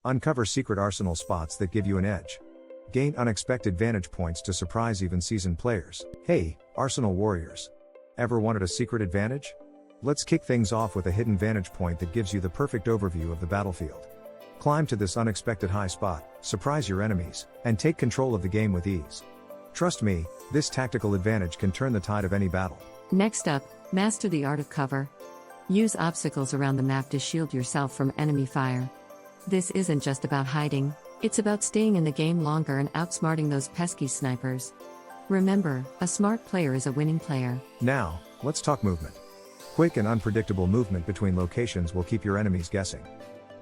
Uncover secret arsenal spots that give you an edge. Gain unexpected vantage points to surprise even seasoned players. Hey, Arsenal Warriors! Ever wanted a secret advantage? Let's kick things off with a hidden vantage point that gives you the perfect overview of the battlefield. Climb to this unexpected high spot, surprise your enemies, and take control of the game with ease. Trust me, this tactical advantage can turn the tide of any battle. Next up, master the art of cover. Use obstacles around the map to shield yourself from enemy fire. This isn't just about hiding, it's about staying in the game longer and outsmarting those pesky snipers. Remember, a smart player is a winning player. Now, let's talk movement. Quick and unpredictable movement between locations will keep your enemies guessing.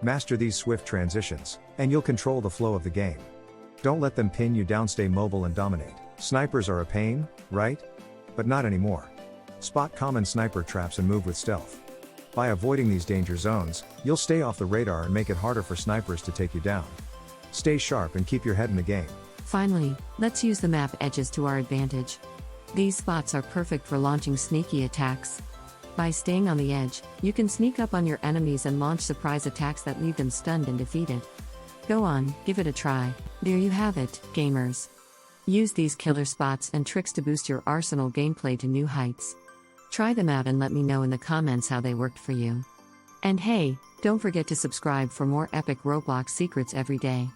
Master these swift transitions, and you'll control the flow of the game. Don't let them pin you down, stay mobile and dominate. Snipers are a pain, right? But not anymore. Spot common sniper traps and move with stealth. By avoiding these danger zones, you'll stay off the radar and make it harder for snipers to take you down. Stay sharp and keep your head in the game. Finally, let's use the map edges to our advantage. These spots are perfect for launching sneaky attacks. By staying on the edge, you can sneak up on your enemies and launch surprise attacks that leave them stunned and defeated. Go on, give it a try. There you have it, gamers. Use these killer spots and tricks to boost your Arsenal gameplay to new heights. Try them out and let me know in the comments how they worked for you. And hey, don't forget to subscribe for more epic Roblox secrets every day.